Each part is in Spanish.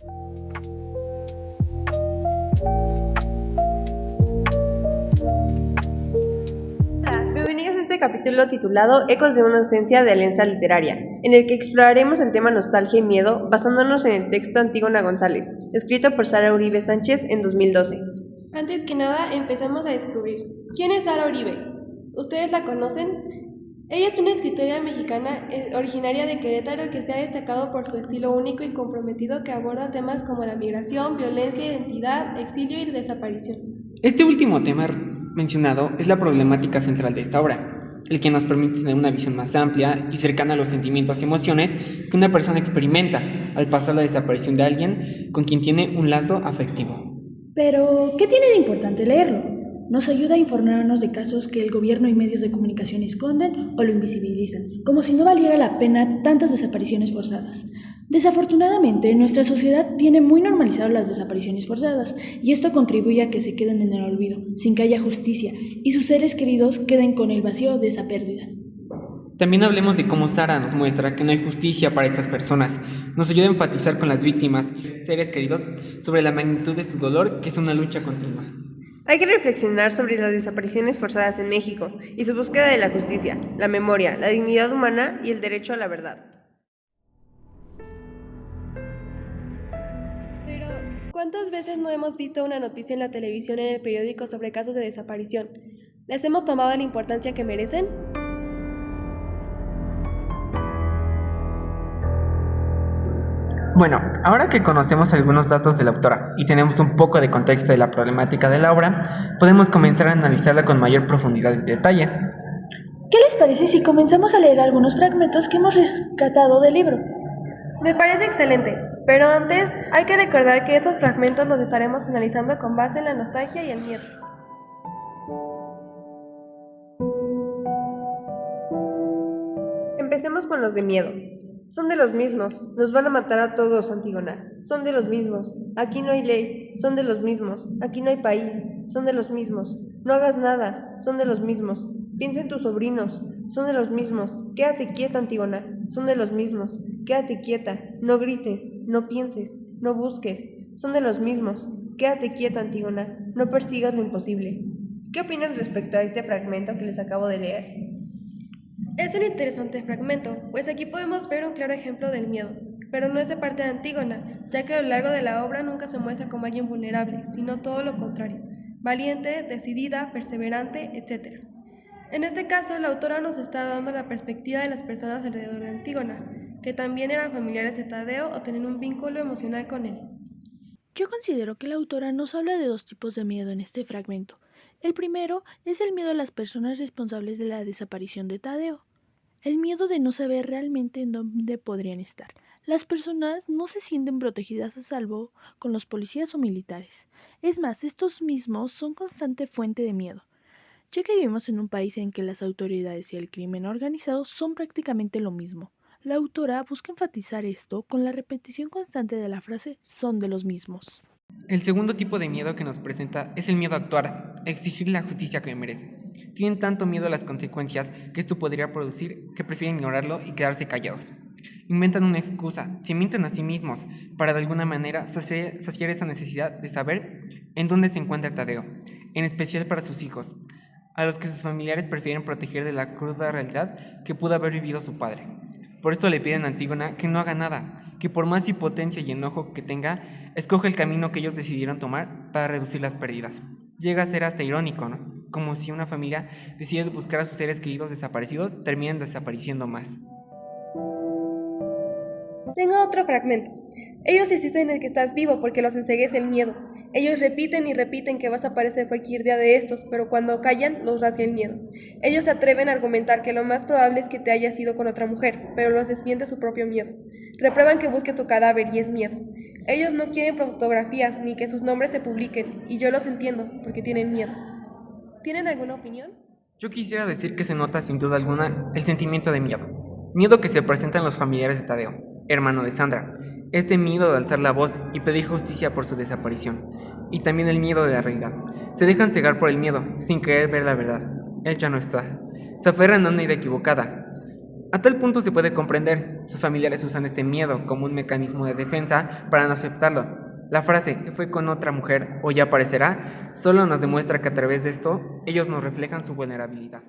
Hola, bienvenidos a este capítulo titulado Ecos de una ausencia de alianza literaria, en el que exploraremos el tema nostalgia y miedo basándonos en el texto Antígona González, escrito por Sara Uribe Sánchez en 2012. Antes que nada, empezamos a descubrir. ¿Quién es Sara Uribe? ¿Ustedes la conocen? Ella es una escritora mexicana originaria de Querétaro que se ha destacado por su estilo único y comprometido que aborda temas como la migración, violencia, identidad, exilio y desaparición. Este último tema mencionado es la problemática central de esta obra, el que nos permite tener una visión más amplia y cercana a los sentimientos y emociones que una persona experimenta al pasar la desaparición de alguien con quien tiene un lazo afectivo. Pero, ¿qué tiene de importante leerlo? Nos ayuda a informarnos de casos que el gobierno y medios de comunicación esconden o lo invisibilizan, como si no valiera la pena tantas desapariciones forzadas. Desafortunadamente, nuestra sociedad tiene muy normalizado las desapariciones forzadas, y esto contribuye a que se queden en el olvido, sin que haya justicia, y sus seres queridos queden con el vacío de esa pérdida. También hablemos de cómo Sara nos muestra que no hay justicia para estas personas. Nos ayuda a enfatizar con las víctimas y sus seres queridos sobre la magnitud de su dolor, que es una lucha continua. Hay que reflexionar sobre las desapariciones forzadas en México y su búsqueda de la justicia, la memoria, la dignidad humana y el derecho a la verdad. Pero, ¿cuántas veces no hemos visto una noticia en la televisión o en el periódico sobre casos de desaparición? ¿Les hemos tomado la importancia que merecen? Bueno, ahora que conocemos algunos datos de la autora y tenemos un poco de contexto de la problemática de la obra, podemos comenzar a analizarla con mayor profundidad y detalle. ¿Qué les parece si comenzamos a leer algunos fragmentos que hemos rescatado del libro? Me parece excelente, pero antes hay que recordar que estos fragmentos los estaremos analizando con base en la nostalgia y el miedo. Empecemos con los de miedo. Son de los mismos, nos van a matar a todos, Antígona. Son de los mismos, aquí no hay ley, son de los mismos, aquí no hay país, son de los mismos. No hagas nada, son de los mismos. Piensa en tus sobrinos, son de los mismos. Quédate quieta, Antígona, son de los mismos. Quédate quieta, no grites, no pienses, no busques, son de los mismos. Quédate quieta, Antígona, no persigas lo imposible. ¿Qué opinan respecto a este fragmento que les acabo de leer? Es un interesante fragmento, pues aquí podemos ver un claro ejemplo del miedo, pero no es de parte de Antígona, ya que a lo largo de la obra nunca se muestra como alguien vulnerable, sino todo lo contrario, valiente, decidida, perseverante, etc. En este caso, la autora nos está dando la perspectiva de las personas alrededor de Antígona, que también eran familiares de Tadeo o tenían un vínculo emocional con él. Yo considero que la autora nos habla de dos tipos de miedo en este fragmento. El primero es el miedo a las personas responsables de la desaparición de Tadeo. El miedo de no saber realmente en dónde podrían estar. Las personas no se sienten protegidas a salvo con los policías o militares. Es más, estos mismos son constante fuente de miedo, ya que vivimos en un país en que las autoridades y el crimen organizado son prácticamente lo mismo. La autora busca enfatizar esto con la repetición constante de la frase "son de los mismos". El segundo tipo de miedo que nos presenta es el miedo a actuar, a exigir la justicia que merecen. Tienen tanto miedo a las consecuencias que esto podría producir que prefieren ignorarlo y quedarse callados. Inventan una excusa, se mienten a sí mismos para de alguna manera saciar esa necesidad de saber en dónde se encuentra Tadeo, en especial para sus hijos, a los que sus familiares prefieren proteger de la cruda realidad que pudo haber vivido su padre. Por esto le piden a Antígona que no haga nada, que por más impotencia y enojo que tenga, escoja el camino que ellos decidieron tomar para reducir las pérdidas. Llega a ser hasta irónico, ¿no? Como si una familia decide buscar a sus seres queridos desaparecidos, terminan desapareciendo más. Tengo otro fragmento. Ellos insisten en que estás vivo porque los enceguece el miedo. Ellos repiten y repiten que vas a aparecer cualquier día de estos, pero cuando callan, los rasga el miedo. Ellos se atreven a argumentar que lo más probable es que te hayas ido con otra mujer, pero los desmiente su propio miedo. Reprueban que busque tu cadáver y es miedo. Ellos no quieren fotografías ni que sus nombres se publiquen, y yo los entiendo, porque tienen miedo. ¿Tienen alguna opinión? Yo quisiera decir que se nota sin duda alguna el sentimiento de miedo. Miedo que se presenta en los familiares de Tadeo, hermano de Sandra. Este miedo de alzar la voz y pedir justicia por su desaparición. Y también el miedo de la realidad. Se dejan cegar por el miedo, sin querer ver la verdad. Él ya no está. Se aferran a una idea equivocada. A tal punto se puede comprender, sus familiares usan este miedo como un mecanismo de defensa para no aceptarlo. La frase "se fue con otra mujer o ya aparecerá" solo nos demuestra que a través de esto ellos nos reflejan su vulnerabilidad.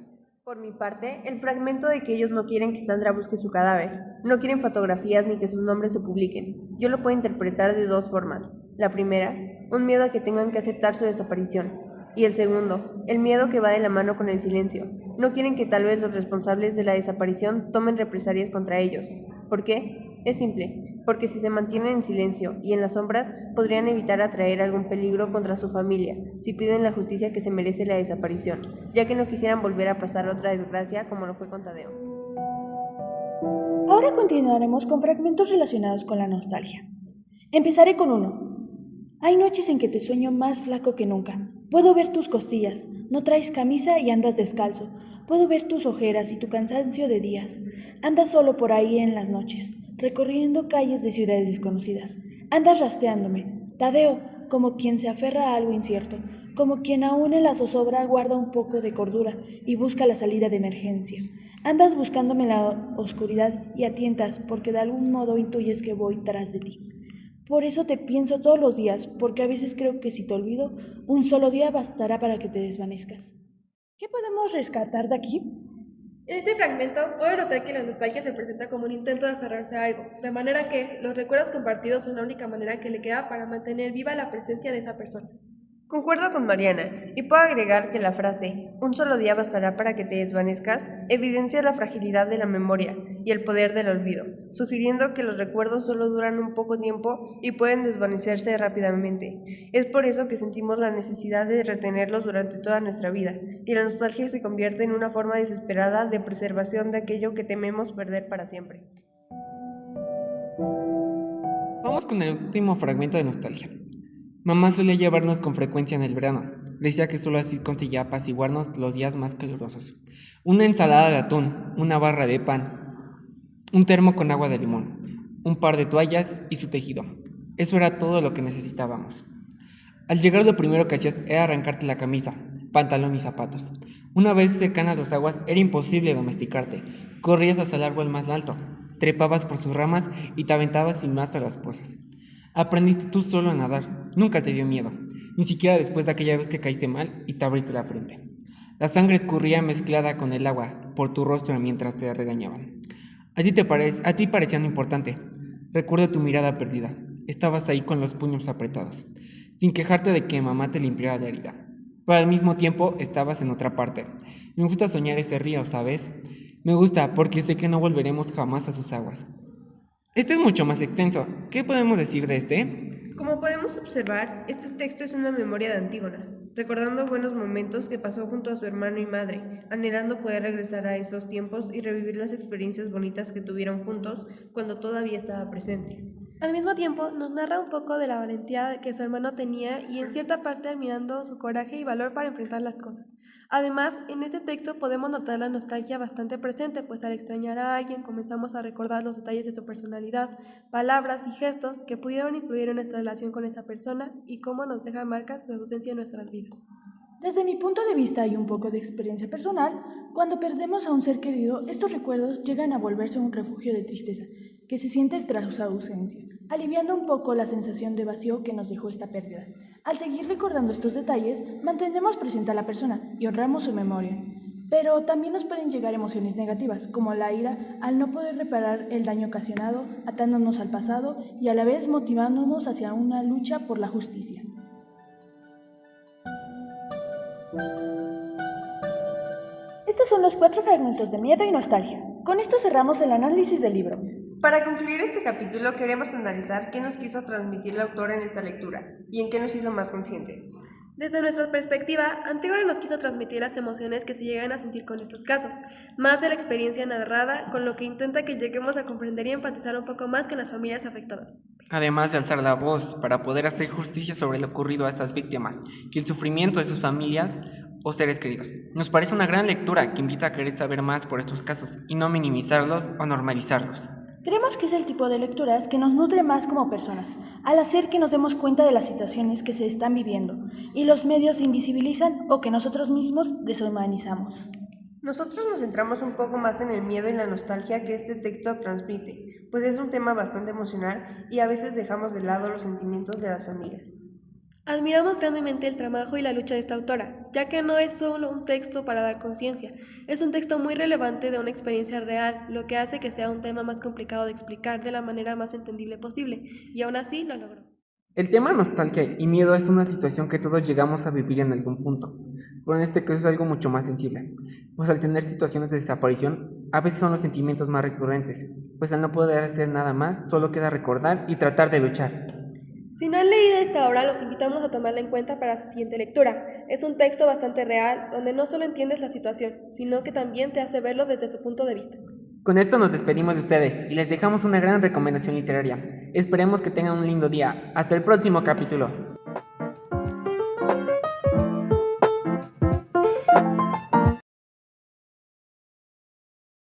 Por mi parte, el fragmento de que ellos no quieren que Sandra busque su cadáver, no quieren fotografías ni que sus nombres se publiquen, yo lo puedo interpretar de dos formas. La primera, un miedo a que tengan que aceptar su desaparición. Y el segundo, el miedo que va de la mano con el silencio. No quieren que tal vez los responsables de la desaparición tomen represalias contra ellos. ¿Por qué? Es simple, porque si se mantienen en silencio y en las sombras, podrían evitar atraer algún peligro contra su familia si piden la justicia que se merece la desaparición, ya que no quisieran volver a pasar otra desgracia como lo fue con Tadeo. Ahora continuaremos con fragmentos relacionados con la nostalgia. Empezaré con uno. Hay noches en que te sueño más flaco que nunca. Puedo ver tus costillas, no traes camisa y andas descalzo. Puedo ver tus ojeras y tu cansancio de días. Andas solo por ahí en las noches, recorriendo calles de ciudades desconocidas. Andas rastreándome, Tadeo, como quien se aferra a algo incierto, como quien aún en la zozobra guarda un poco de cordura y busca la salida de emergencia. Andas buscándome en la oscuridad y a tientas porque de algún modo intuyes que voy tras de ti. Por eso te pienso todos los días, porque a veces creo que si te olvido, un solo día bastará para que te desvanezcas. ¿Qué podemos rescatar de aquí? En este fragmento puedo notar que la nostalgia se presenta como un intento de aferrarse a algo, de manera que los recuerdos compartidos son la única manera que le queda para mantener viva la presencia de esa persona. Concuerdo con Mariana, y puedo agregar que la frase "un solo día bastará para que te desvanezcas" evidencia la fragilidad de la memoria y el poder del olvido, sugiriendo que los recuerdos solo duran un poco tiempo y pueden desvanecerse rápidamente. Es por eso que sentimos la necesidad de retenerlos durante toda nuestra vida, y la nostalgia se convierte en una forma desesperada de preservación de aquello que tememos perder para siempre. Vamos con el último fragmento de nostalgia. Mamá solía llevarnos con frecuencia en el verano. Decía que solo así conseguía apaciguarnos los días más calurosos. Una ensalada de atún, una barra de pan, un termo con agua de limón, un par de toallas y su tejido. Eso era todo lo que necesitábamos. Al llegar lo primero que hacías era arrancarte la camisa, pantalón y zapatos. Una vez cercanas las aguas era imposible domesticarte. Corrías hasta el árbol más alto, trepabas por sus ramas y te aventabas sin más a las pozas. Aprendiste tú solo a nadar, nunca te dio miedo, ni siquiera después de aquella vez que caíste mal y te abriste la frente. La sangre escurría mezclada con el agua por tu rostro mientras te regañaban. A ti parecía no importante. Recuerdo tu mirada perdida. Estabas ahí con los puños apretados, sin quejarte de que mamá te limpiara la herida. Pero al mismo tiempo estabas en otra parte. Me gusta soñar ese río, ¿sabes? Me gusta porque sé que no volveremos jamás a sus aguas. Este es mucho más extenso. ¿Qué podemos decir de este? Como podemos observar, este texto es una memoria de Antígona, recordando buenos momentos que pasó junto a su hermano y madre, anhelando poder regresar a esos tiempos y revivir las experiencias bonitas que tuvieron juntos cuando todavía estaba presente. Al mismo tiempo, nos narra un poco de la valentía que su hermano tenía y en cierta parte admirando su coraje y valor para enfrentar las cosas. Además, en este texto podemos notar la nostalgia bastante presente, pues al extrañar a alguien comenzamos a recordar los detalles de su personalidad, palabras y gestos que pudieron influir en nuestra relación con esa persona y cómo nos deja marcas su ausencia en nuestras vidas. Desde mi punto de vista y un poco de experiencia personal, cuando perdemos a un ser querido, estos recuerdos llegan a volverse un refugio de tristeza que se siente tras su ausencia, aliviando un poco la sensación de vacío que nos dejó esta pérdida. Al seguir recordando estos detalles, mantenemos presente a la persona y honramos su memoria. Pero también nos pueden llegar emociones negativas, como la ira al no poder reparar el daño ocasionado, atándonos al pasado y a la vez motivándonos hacia una lucha por la justicia. Estos son los 4 fragmentos de miedo y nostalgia. Con esto cerramos el análisis del libro. Para concluir este capítulo queremos analizar qué nos quiso transmitir la autora en esta lectura y en qué nos hizo más conscientes. Desde nuestra perspectiva, Antígona nos quiso transmitir las emociones que se llegan a sentir con estos casos, más de la experiencia narrada, con lo que intenta que lleguemos a comprender y empatizar un poco más con las familias afectadas. Además de alzar la voz para poder hacer justicia sobre lo ocurrido a estas víctimas y el sufrimiento de sus familias o seres queridos. Nos parece una gran lectura que invita a querer saber más por estos casos y no minimizarlos o normalizarlos. Creemos que es el tipo de lecturas que nos nutre más como personas, al hacer que nos demos cuenta de las situaciones que se están viviendo y los medios invisibilizan o que nosotros mismos deshumanizamos. Nosotros nos centramos un poco más en el miedo y la nostalgia que este texto transmite, pues es un tema bastante emocional y a veces dejamos de lado los sentimientos de las familias. Admiramos grandemente el trabajo y la lucha de esta autora, ya que no es solo un texto para dar conciencia, es un texto muy relevante de una experiencia real, lo que hace que sea un tema más complicado de explicar de la manera más entendible posible, y aún así lo logró. El tema nostalgia y miedo es una situación que todos llegamos a vivir en algún punto, pero en este caso es algo mucho más sensible, pues al tener situaciones de desaparición, a veces son los sentimientos más recurrentes, pues al no poder hacer nada más, solo queda recordar y tratar de luchar. Si no han leído esta obra, los invitamos a tomarla en cuenta para su siguiente lectura. Es un texto bastante real, donde no solo entiendes la situación, sino que también te hace verlo desde su punto de vista. Con esto nos despedimos de ustedes y les dejamos una gran recomendación literaria. Esperemos que tengan un lindo día. Hasta el próximo capítulo.